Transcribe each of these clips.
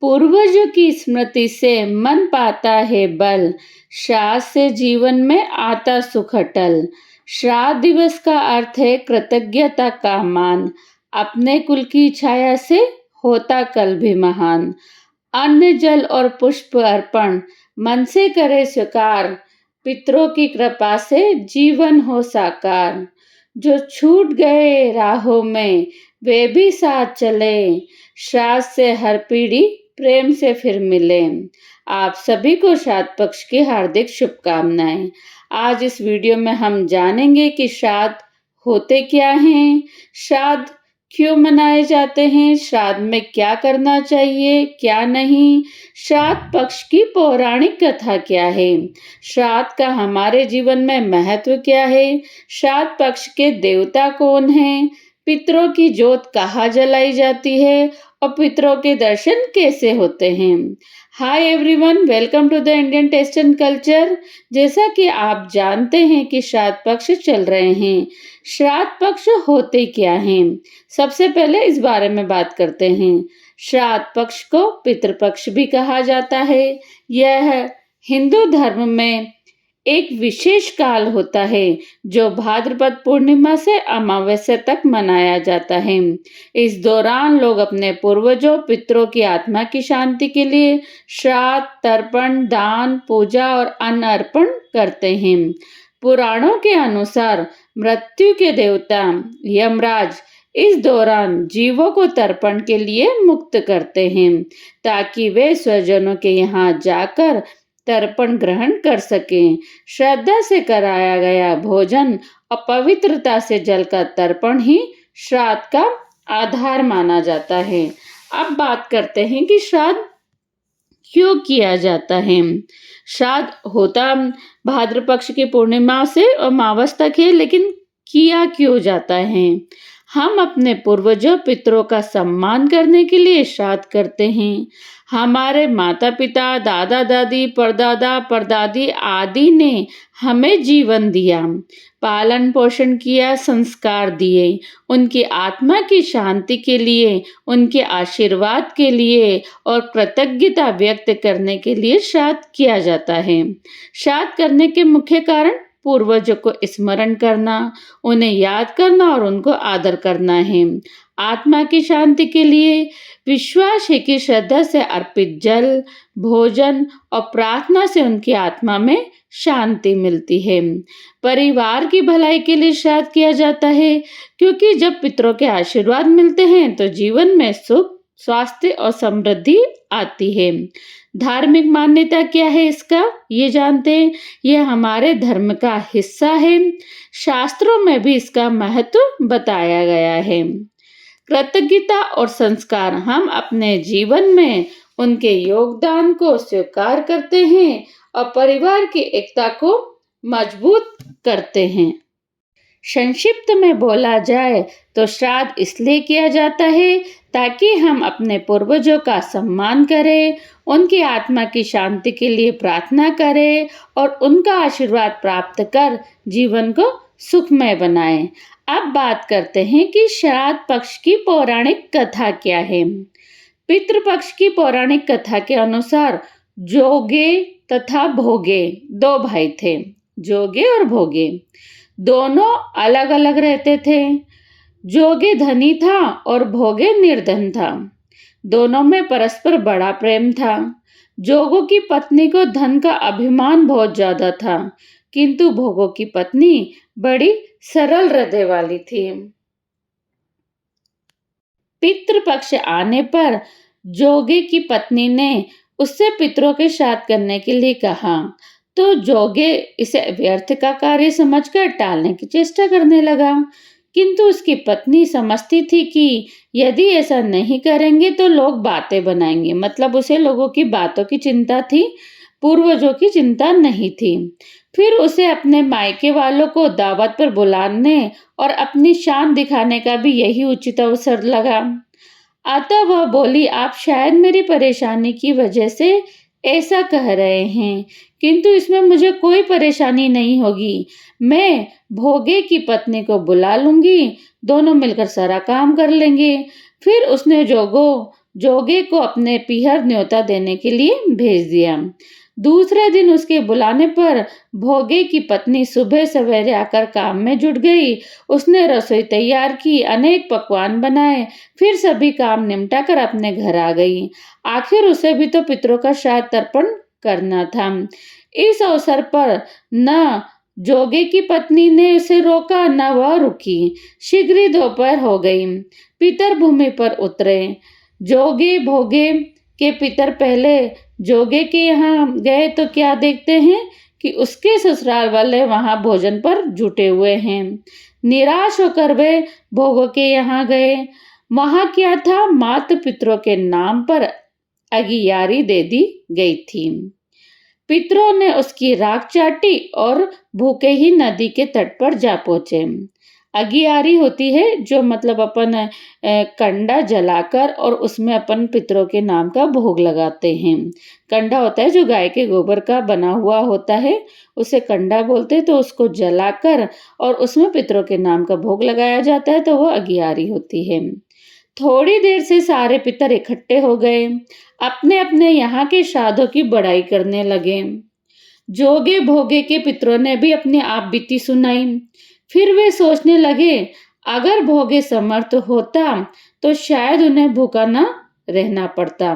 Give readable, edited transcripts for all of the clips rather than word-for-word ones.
पूर्वजों की स्मृति से मन पाता है बल, श्राद्ध से जीवन में आता सुख अटल। श्राद्ध दिवस का अर्थ है कृतज्ञता का मान, अपने कुल की छाया से होता कल भी महान। अन्न जल और पुष्प अर्पण मन से करे स्वीकार, पितरों की कृपा से जीवन हो साकार। जो छूट गए राहों में वे भी साथ चले, श्राद्ध से हर पीढ़ी प्रेम से फिर मिले। आप सभी को श्राद्ध पक्ष की हार्दिक शुभकामनाएं। आज इस वीडियो में हम जानेंगे कि श्राद्ध होते क्या हैं, श्राद्ध क्यों मनाए जाते हैं, श्राद्ध में क्या करना चाहिए क्या नहीं, श्राद्ध पक्ष की पौराणिक कथा क्या है, श्राद्ध का हमारे जीवन में महत्व क्या है, श्राद्ध पक्ष के देवता कौन हैं, पितरों की जोत कहाँ जलाई जाती है और पितरों के दर्शन कैसे होते हैं। Hi everyone, welcome to the Indian taste and culture. जैसा कि आप जानते हैं कि श्राद्ध पक्ष चल रहे हैं, श्राद्ध पक्ष होते क्या हैं, सबसे पहले इस बारे में बात करते हैं। श्राद्ध पक्ष को पितृपक्ष भी कहा जाता है। यह हिंदू धर्म में एक विशेष काल होता है जो भाद्रपद पूर्णिमा से अमावस्या तक मनाया जाता है। इस दौरान लोग अपने पूर्वजों पितरों की आत्मा की शांति के लिए श्राद्ध, तर्पण, दान, पूजा और अन्न अर्पण करते हैं। पुराणों के अनुसार मृत्यु के देवता यमराज इस दौरान जीवों को तर्पण के लिए मुक्त करते हैं ताकि वे स्वजनों के यहाँ जाकर तर्पण ग्रहण कर सकें। श्रद्धा से कराया गया भोजन और पवित्रता से जल का तर्पण ही श्राद्ध का आधार माना जाता है। अब बात करते हैं कि श्राद्ध क्यों किया जाता है। श्राद्ध होता भाद्र पक्ष की पूर्णिमा से अमावस्या तक है, लेकिन किया क्यों जाता है। हम अपने पूर्वजों पितरों का सम्मान करने के लिए श्राद्ध करते हैं। हमारे माता पिता, दादा दादी, परदादा परदादी आदि ने हमें जीवन दिया, पालन पोषण किया, संस्कार दिए। उनकी आत्मा की शांति के लिए, उनके आशीर्वाद के लिए और कृतज्ञता व्यक्त करने के लिए श्राद्ध किया जाता है। श्राद्ध करने के मुख्य कारण पूर्वजों को स्मरण करना, उन्हें याद करना और उनको आदर करना है। आत्मा की शांति के लिए विश्वास है कि श्रद्धा से अर्पित जल, भोजन और प्रार्थना से उनकी आत्मा में शांति मिलती है। परिवार की भलाई के लिए श्राद्ध किया जाता है, क्योंकि जब पितरों के आशीर्वाद मिलते हैं तो जीवन में सुख, स्वास्थ्य और समृद्धि आती है। धार्मिक मान्यता क्या है इसका, ये जानते हैं। यह हमारे धर्म का हिस्सा है। शास्त्रों में भी इसका महत्व बताया गया है। कृतज्ञता और संस्कार, हम अपने जीवन में उनके योगदान को स्वीकार करते हैं और परिवार की एकता को मजबूत करते हैं। संक्षिप्त में बोला जाए तो श्राद्ध इसलिए किया जाता है ताकि हम अपने पूर्वजों का सम्मान करें, उनकी आत्मा की शांति के लिए प्रार्थना करें और उनका आशीर्वाद प्राप्त कर जीवन को सुखमय बनाएं। अब बात करते हैं कि श्राद्ध पक्ष की पौराणिक कथा क्या है। पितृपक्ष की पौराणिक कथा के अनुसार जोगे तथा भोगे दो भाई थे। जोगे और भोगे दोनों अलग अलग रहते थे। जोगे धनी था और भोगे निर्धन था। दोनों में परस्पर बड़ा प्रेम था। जोगों की पत्नी को धन का अभिमान बहुत ज्यादा था, किंतु भोगों की पत्नी बड़ी सरल हृदय वाली थी। पितृपक्ष आने पर जोगे की पत्नी ने उससे पितरों के श्राद्ध करने के लिए कहा, तो जोगे इसे व्यर्थ का कार्य समझकर टालने की चेष्टा करने लगा। किंतु उसकी पत्नी समझती थी कि यदि ऐसा नहीं करेंगे तो लोग बातें बनाएंगे, मतलब उसे लोगों की बातों की चिंता थी, पूर्वजों की चिंता नहीं थी। फिर उसे अपने मायके वालों को दावत पर बुलाने और अपनी शान दिखाने का भी यही उचित अवसर लगा। अतः वह बोली, आप शायद मेरी परेशानी की वजह से ऐसा कह रहे हैं, किंतु इसमें मुझे कोई परेशानी नहीं होगी। मैं भोगे की पत्नी को बुला लूंगी, दोनों मिलकर सारा काम कर लेंगे। फिर उसने जोगे को अपने पीहर न्योता देने के लिए भेज दिया। दूसरे दिन उसके बुलाने पर भोगे की पत्नी सुबह सवेरे आकर काम में जुट गई। उसने रसोई तैयार की, अनेक पकवान बनाए, फिर सभी काम निपटा कर अपने घर आ गई। आखिर उसे भी तो पितरों का श्राद्ध तर्पण करना था। इस अवसर पर न जोगे की पत्नी ने उसे रोका, न वह रुकी। शीघ्र ही दोपहर हो गई। पितर भूमि पर उतरे। जोगे भोगे के पितर पहले जोगे के यहाँ गए तो क्या देखते हैं कि उसके ससुराल वाले वहां भोजन पर जुटे हुए हैं। निराश होकर वे भोगों के यहाँ गए। वहां क्या था, मात्र पितरों के नाम पर अगियारी दे दी गई थी। पितरों ने उसकी राख चाटी और भूखे ही नदी के तट पर जा पहुंचे। अगियारी होती है जो मतलब अपन कंडा जलाकर और उसमें अपन पितरों के नाम का भोग लगाते हैं। कंडा होता है जो गाय के गोबर का बना हुआ होता है, उसे कंडा बोलते हैं। तो उसको जलाकर और उसमें पितरों के नाम का भोग लगाया जाता है, तो वो अगियारी होती है। थोड़ी देर से सारे पितर इकट्ठे हो गए, अपने अपने यहाँ के श्राद्धों की बड़ाई करने लगे। जोगे भोगे के पितरों ने भी अपनी आप बीती सुनाई। फिर वे सोचने लगे, अगर भोगे समर्थ होता तो शायद उन्हें भूखा न रहना पड़ता।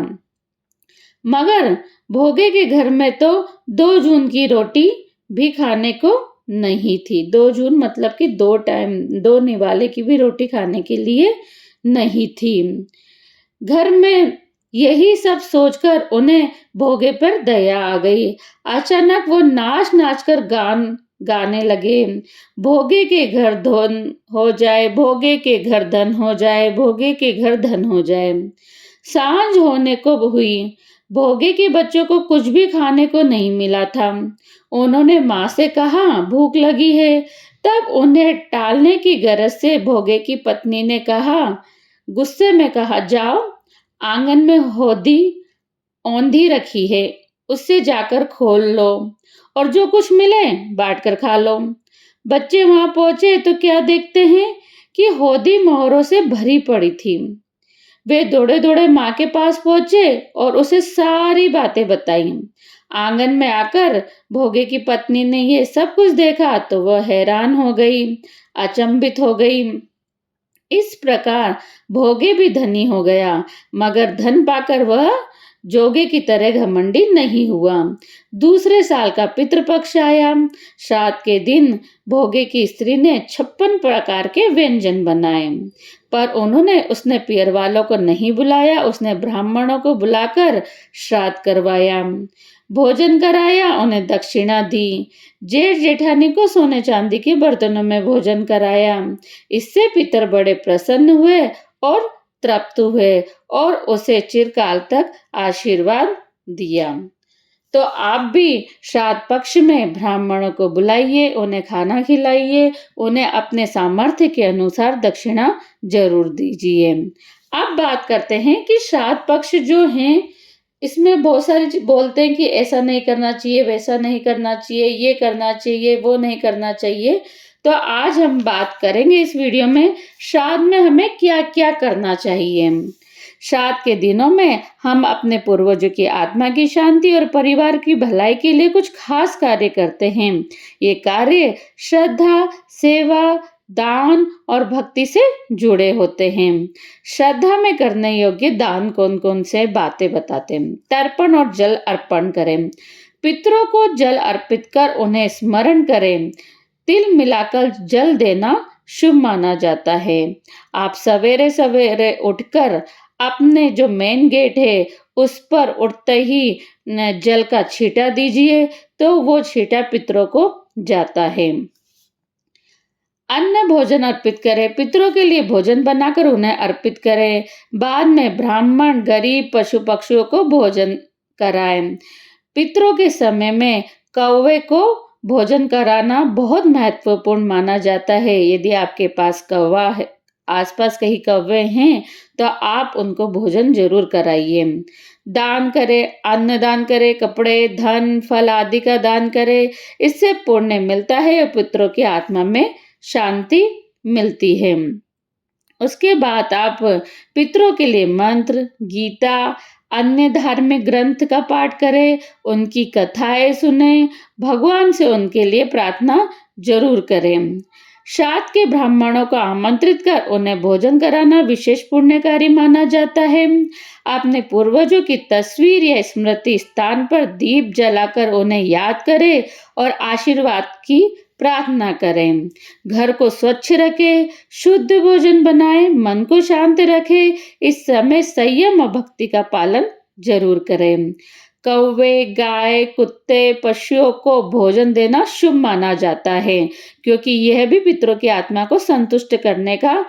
मगर भोगे के घर में तो 2 जून की रोटी भी खाने को नहीं थी। 2 जून मतलब कि 2 टाइम 2 निवाले की भी रोटी खाने के लिए नहीं थी। घर में यही सब सोचकर उन्हें भोगे पर दया आ गई। अचानक वो नाच नाच कर गाने लगे। भोगे के घर धन हो जाए, भोगे के घर धन हो जाए, भोगे के घर धन हो जाए। सांझ होने को हुई। भोगे के बच्चों को कुछ भी खाने को नहीं मिला था। उन्होंने माँ से कहा, भूख लगी है। तब उन्हें टालने की गरज से भोगे की पत्नी ने कहा, गुस्से में कहा, जाओ, आंगन में होदी औंधी रखी है, उससे जाकर खोल लो और जो कुछ मिले बांट कर खा लो। बच्चे वहां पहुंचे तो क्या देखते हैं कि होदी मोहरों से भरी पड़ी थी। वे दौड़े दौड़े माँ के पास पहुंचे और उसे सारी बातें बताई। आंगन में आकर भोगे की पत्नी ने ये सब कुछ देखा तो वह हैरान हो गई, अचंभित हो गई। इस प्रकार भोगे भी धनी हो गया, मगर धन पाकर वह जोगे की तरह घमंडी नहीं हुआ। दूसरे साल का पितृपक्ष आया। श्राद्ध के दिन भोगे की स्त्री ने 56 प्रकार के व्यंजन बनाए, पर उसने पियर वालों को नहीं बुलाया। उसने ब्राह्मणों को बुलाकर श्राद्ध करवाया, भोजन कराया, उन्हें दक्षिणा दी। जेठ जेठानी को सोने चांदी के बर्तनों में भोजन कराया। इससे पितर बड़े प्रसन्न हुए और तृप्त हुए और उसे चिरकाल तक आशीर्वाद दिया। तो आप भी श्राद्ध पक्ष में ब्राह्मणों को बुलाइए, उन्हें खाना खिलाइए, उन्हें अपने सामर्थ्य के अनुसार दक्षिणा जरूर दीजिए। अब बात करते हैं कि श्राद्ध पक्ष जो है, इसमें बहुत सारे बोलते हैं कि ऐसा नहीं करना चाहिए, वैसा नहीं करना चाहिए, ये करना चाहिए, वो नहीं करना चाहिए। तो आज हम बात करेंगे इस वीडियो में श्राद्ध में हमें क्या क्या करना चाहिए। श्राद्ध के दिनों में हम अपने पूर्वजों की आत्मा की शांति और परिवार की भलाई के लिए कुछ खास कार्य करते हैं। ये कार्य श्रद्धा, सेवा, दान और भक्ति से जुड़े होते हैं। श्रद्धा में करने योग्य दान कौन कौन से बातें बताते हैं। तर्पण और जल अर्पण करें। पितरों को जल अर्पित कर उन्हें स्मरण करें। तिल मिलाकर जल देना शुभ माना जाता है। आप सवेरे सवेरे उठकर अपने जो मेन गेट है उस पर उठते ही जल का छींटा दीजिए, तो वो छींटा पितरों को जाता है। अन्न भोजन अर्पित करें। पितरों के लिए भोजन बनाकर उन्हें अर्पित करें। बाद में ब्राह्मण, गरीब, पशु पक्षियों को भोजन कराएं। पितरों के समय में कौवे को भोजन कराना बहुत महत्वपूर्ण माना जाता है। यदि आपके पास कौवा है, आसपास कहीं कौवे हैं, तो आप उनको भोजन जरूर कराइए। दान करें, अन्न दान करें, कपड़े, धन, फल आदि का दान करें। इससे पुण्य मिलता है और पितरों की आत्मा में शांति मिलती है। उसके बाद आप पितरों के लिए मंत्र, गीता, अन्य धार्मिक ग्रंथ का पाठ करें, उनकी कथाएँ सुनें, भगवान से उनके लिए प्रार्थना ज़रूर करें। श्राद्ध के ब्राह्मणों को आमंत्रित कर उन्हें भोजन कराना विशेष पुण्यकारी माना जाता है। अपने पूर्वजों की तस्वीर या स्मृति स्थान पर दीप जलाकर उन्हें याद करें और आशीर्वाद की प्रार्थना करें। घर को स्वच्छ रखें, शुद्ध भोजन बनाएं, मन को शांत रखें। इस समय संयम और भक्ति का पालन जरूर करें। कौवे, गाय, कुत्ते, पशुओं को भोजन देना शुभ माना जाता है, क्योंकि यह भी पितरों की आत्मा को संतुष्ट करने का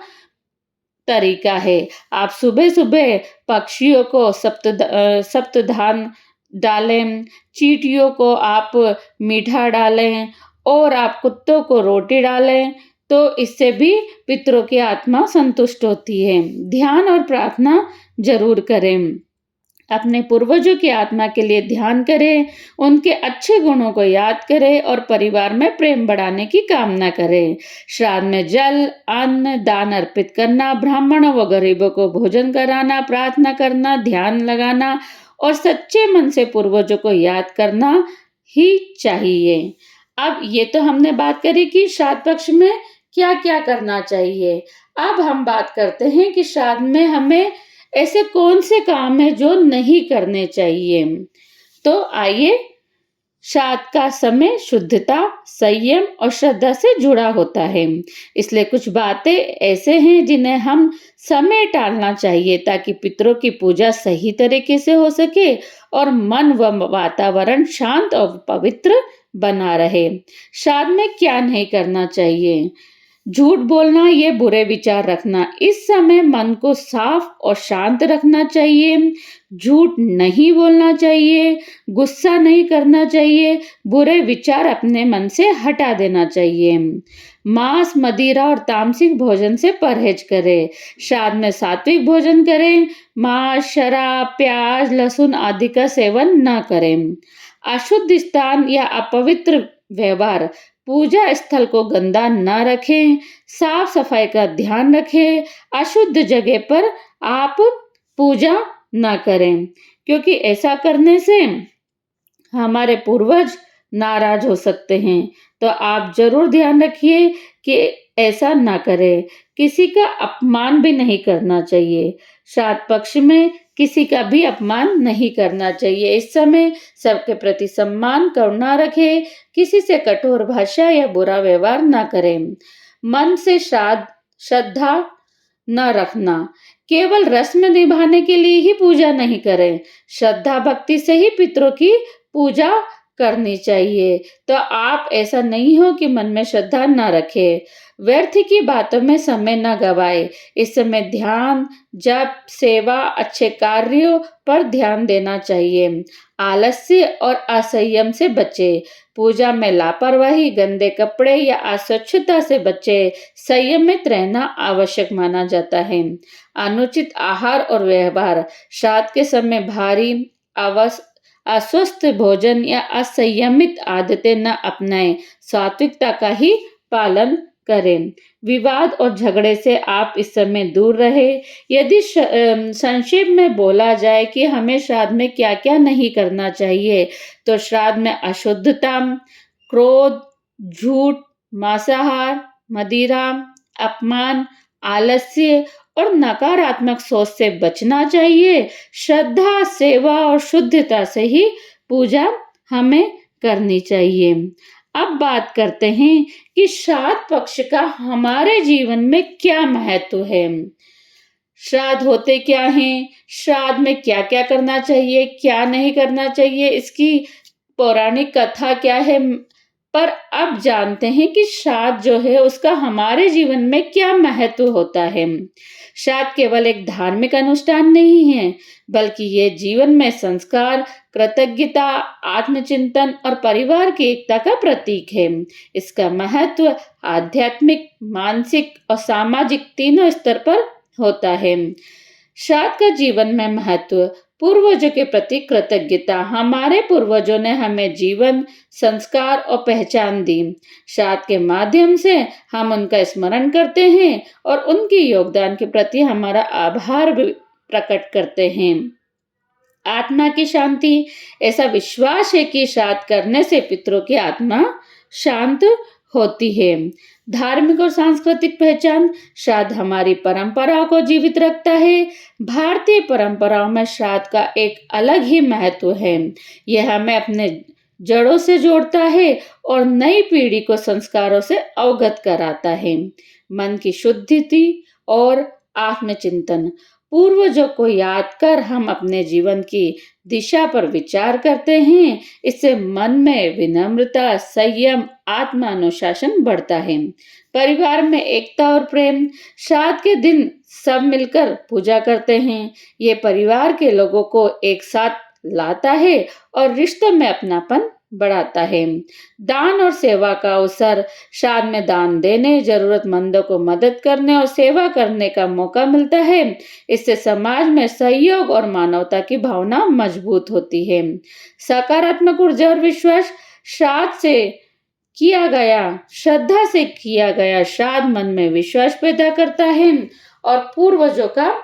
तरीका है। आप सुबह-सुबह पक्षियों को सप्तधान डालें, चींटियों को आप मीठा डालें और आप कुत्तों को रोटी डालें, तो इससे भी पितरों की आत्मा संतुष्ट होती है। ध्यान और प्रार्थना ज़रूर करें। अपने पूर्वजों की आत्मा के लिए ध्यान करें, उनके अच्छे गुणों को याद करें और परिवार में प्रेम बढ़ाने की कामना करें। श्राद्ध में जल, अन्न, दान अर्पित करना, ब्राह्मणों व गरीबों को भोजन कराना, प्रार्थना करना, ध्यान लगाना और सच्चे मन से पूर्वजों को याद करना ही चाहिए। अब ये तो हमने बात करी कि श्राद्ध पक्ष में क्या-क्या करना चाहिए। अब हम बात करते हैं कि श्राद्ध में हमें ऐसे कौन से काम हैं जो नहीं करने चाहिए। तो आइए, श्राद्ध का समय शुद्धता, संयम और श्रद्धा से जुड़ा होता है, इसलिए कुछ बातें ऐसे हैं जिन्हें हम समय टालना चाहिए ताकि पितरों की पूजा सही तरीके से हो सके और मन व वातावरण शांत और पवित्र बना रहे। श्राद्ध में क्या नहीं करना चाहिए? झूठ बोलना, ये बुरे विचार रखना। इस समय मन को साफ और शांत रखना चाहिए। झूठ नहीं बोलना चाहिए, गुस्सा नहीं करना चाहिए, बुरे विचार अपने मन से हटा देना चाहिए। मांस, मदिरा और तामसिक भोजन से परहेज करें। श्राद्ध में सात्विक भोजन करें। मांस, शराब, प्याज, लहसुन आदि का सेवन न करें। अशुद्ध स्थान या अपवित्र व्यवहार, पूजा स्थल को गंदा न रखें, साफ सफाई का ध्यान रखें। अशुद्ध जगह पर आप पूजा न करें, क्योंकि ऐसा करने से हमारे पूर्वज नाराज हो सकते हैं। तो आप जरूर ध्यान रखिए कि ऐसा ना करें। किसी का अपमान भी नहीं करना चाहिए। श्राद्ध पक्ष में किसी का भी अपमान नहीं करना चाहिए। इस समय सबके प्रति सम्मान, करुणा रखें। किसी से कठोर भाषा या बुरा व्यवहार ना करें। मन से श्राद्ध श्रद्धा न रखना। केवल रस्म निभाने के लिए ही पूजा नहीं करें। श्रद्धा भक्ति से ही पितरों की पूजा करनी चाहिए। तो आप ऐसा नहीं हो कि मन में श्रद्धा न रखें। व्यर्थ की बातों में समय न गवाए। इस समय ध्यान, जप, सेवा, अच्छे कार्यों पर ध्यान देना चाहिए। आलस्य और असंयम से बचे। पूजा में लापरवाही, गंदे कपड़े या अस्वच्छता से बचे। संयमित रहना आवश्यक माना जाता है। अनुचित आहार और व्यवहार, श्राद्ध के समय भारी, अस्वस्थ भोजन या असंयमित आदतें न अपनाएं। सात्विकता का ही पालन करें। विवाद और झगड़े से आप इस समय दूर रहे। यदि संक्षेप में बोला जाए कि हमें श्राद्ध में क्या क्या नहीं करना चाहिए, तो श्राद्ध में अशुद्धता, क्रोध, झूठ, मांसाहार, मदिरा, अपमान, आलस्य और नकारात्मक सोच से बचना चाहिए। श्रद्धा, सेवा और शुद्धता से ही पूजा हमें करनी चाहिए। अब बात करते हैं कि श्राद्ध पक्ष का हमारे जीवन में क्या महत्व है। श्राद्ध होते क्या हैं? श्राद्ध में क्या क्या करना चाहिए, क्या नहीं करना चाहिए, इसकी पौराणिक कथा क्या है। पर अब जानते हैं कि श्राद्ध जो है उसका हमारे जीवन में क्या महत्व होता है। श्राद्ध केवल एक धार्मिक अनुष्ठान नहीं है, बल्कि ये जीवन में संस्कार, कृतज्ञता, आत्मचिंतन और परिवार की एकता का प्रतीक है। इसका महत्व आध्यात्मिक, मानसिक और सामाजिक तीनों स्तर पर होता है। श्राद्ध का जीवन में महत्व, पूर्वजों के प्रति कृतज्ञता। हमारे पूर्वजों ने हमें जीवन, संस्कार और पहचान दी। श्राद्ध के माध्यम से हम उनका स्मरण करते हैं और उनके योगदान के प्रति हमारा आभार भी प्रकट करते हैं। आत्मा की शांति। ऐसा विश्वास है कि श्राद्ध करने से पितरों की आत्मा शांत होती है। धार्मिक और सांस्कृतिक पहचान। श्राद्ध हमारी परंपराओं को जीवित रखता है। भारतीय परंपराओं में श्राद्ध का एक अलग ही महत्व है। यह हमें अपने जड़ों से जोड़ता है और नई पीढ़ी को संस्कारों से अवगत कराता है। मन की शुद्धि और आत्मचिंतन। पूर्वजों को याद कर हम अपने जीवन की दिशा पर विचार करते हैं। इससे मन में विनम्रता, संयम, आत्मानुशासन बढ़ता है। परिवार में एकता और प्रेम। श्राद्ध के दिन सब मिलकर पूजा करते हैं। ये परिवार के लोगों को एक साथ लाता है और रिश्तों में अपनापन बढ़ाता है। दान और सेवा का अवसर। श्राद्ध में दान देने, जरूरतमंदों को मदद करने और सेवा करने का मौका मिलता है। इससे समाज में सहयोग और मानवता की भावना मजबूत होती है। सकारात्मक ऊर्जा और विश्वास। श्राद्ध से किया गया, श्रद्धा से किया गया श्राद्ध मन में विश्वास पैदा करता है और पूर्वजों का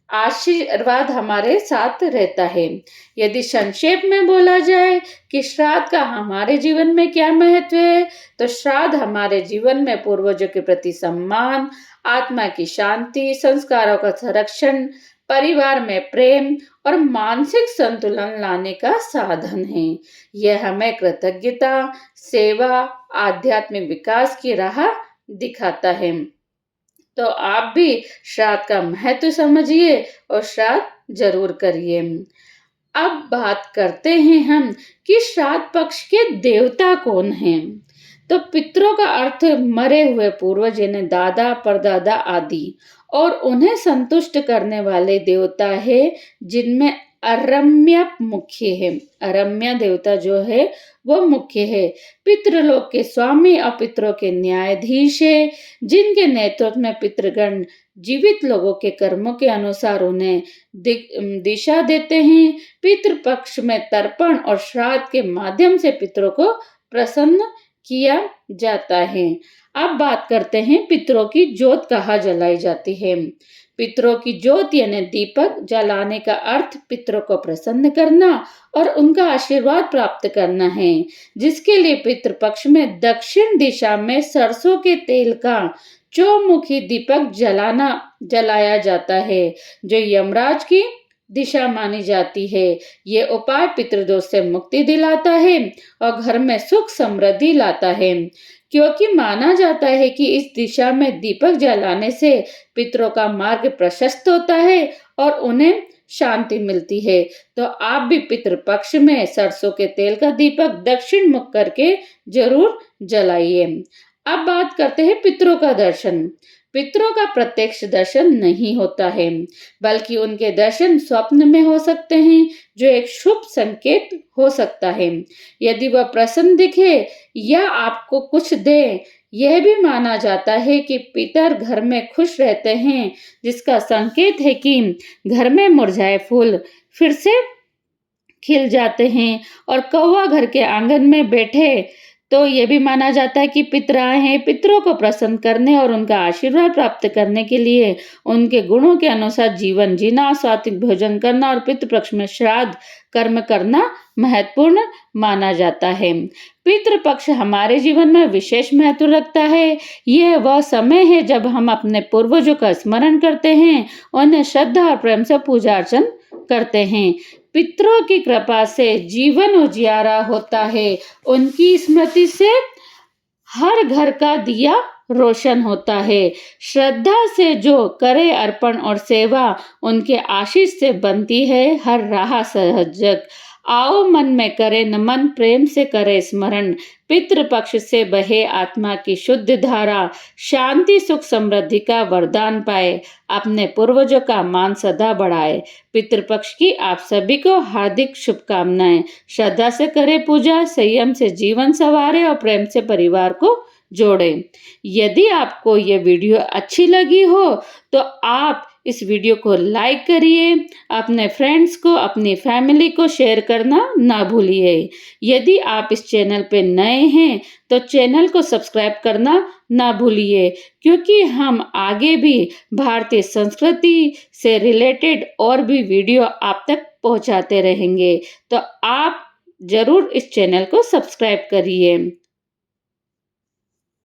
आशीर्वाद हमारे साथ रहता है। यदि संक्षेप में बोला जाए कि श्राद्ध का हमारे जीवन में क्या महत्व है, तो श्राद्ध हमारे जीवन में पूर्वजों के प्रति सम्मान, आत्मा की शांति, संस्कारों का संरक्षण, परिवार में प्रेम और मानसिक संतुलन लाने का साधन है। यह हमें कृतज्ञता, सेवा, आध्यात्मिक विकास की राह दिखाता है। तो आप भी श्राद्ध का महत्व समझिए और श्राद्ध जरूर करिए। अब बात करते हैं हम कि श्राद्ध पक्ष के देवता कौन हैं। तो पितरों का अर्थ मरे हुए पूर्वज यानी दादा, परदादा आदि, और उन्हें संतुष्ट करने वाले देवता है जिनमें अरम्य मुख्य है। अरम्य देवता जो है वो मुख्य है। पितृलोक के स्वामी और पितरों के न्यायाधीश है, जिनके नेतृत्व में पितृगण जीवित लोगों के कर्मों के अनुसार उन्हें दिशा देते हैं। पितृपक्ष में तर्पण और श्राद्ध के माध्यम से पितरों को प्रसन्न किया जाता है। अब बात करते हैं पितरों की जोत कहाँ जलाई जाती है। पितरों की जोत यानी दीपक जलाने का अर्थ पितरों को प्रसन्न करना और उनका आशीर्वाद प्राप्त करना है, जिसके लिए पितृपक्ष में दक्षिण दिशा में सरसों के तेल का चौमुखी दीपक जलाया जाता है, जो यमराज की दिशा मानी जाती है। ये उपाय पितृदोष से मुक्ति दिलाता है और घर में सुख समृद्धि लाता है, क्योंकि माना जाता है कि इस दिशा में दीपक जलाने से पितरों का मार्ग प्रशस्त होता है और उन्हें शांति मिलती है। तो आप भी पितृपक्ष में सरसों के तेल का दीपक दक्षिण मुख करके जरूर जलाइए। अब बात करते हैं पितरों का दर्शन। पितरों का प्रत्यक्ष दर्शन नहीं होता है, बल्कि उनके दर्शन स्वप्न में हो सकते हैं, जो एक शुभ संकेत हो सकता है। यदि वह प्रसन्न दिखे या आपको कुछ दे, यह भी माना जाता है कि पितर घर में खुश रहते हैं, जिसका संकेत है कि घर में मुरझाए फूल फिर से खिल जाते हैं। और कौवा घर के आंगन में बैठे तो ये भी माना जाता है कि पितर आए हैं पितरों को प्रसन्न करने और उनका आशीर्वाद प्राप्त करने के लिए। उनके गुणों के अनुसार जीवन जीना, सात्विक भोजन करना और पितृपक्ष में श्राद्ध कर्म करना महत्वपूर्ण माना जाता है। पितृपक्ष हमारे जीवन में विशेष महत्व रखता है। यह वह समय है जब हम अपने पूर्वजों का स्मरण करते हैं, उन्हें श्रद्धा और प्रेम से पूजा अर्चन करते हैं। पितरों की कृपा से जीवन उजियारा होता है। उनकी स्मृति से हर घर का दिया रोशन होता है। श्रद्धा से जो करे अर्पण और सेवा, उनके आशीष से बनती है हर राह सहजक। आओ मन में करे नमन, प्रेम से करे स्मरण। पितृपक्ष से बहे आत्मा की शुद्ध धारा, शांति सुख समृद्धि का वरदान पाए, अपने पूर्वजों का मान सदा बढ़ाए। पितृपक्ष की आप सभी को हार्दिक शुभकामनाएं। श्रद्धा से करे पूजा, संयम से जीवन संवारे और प्रेम से परिवार को जोड़े। यदि आपको ये वीडियो अच्छी लगी हो तो आप इस वीडियो को लाइक करिए, अपने फ्रेंड्स को, अपनी फैमिली को शेयर करना ना भूलिए। यदि आप इस चैनल पे नए हैं तो चैनल को सब्सक्राइब करना ना भूलिए, क्योंकि हम आगे भी भारतीय संस्कृति से रिलेटेड और भी वीडियो आप तक पहुंचाते रहेंगे। तो आप जरूर इस चैनल को सब्सक्राइब करिए।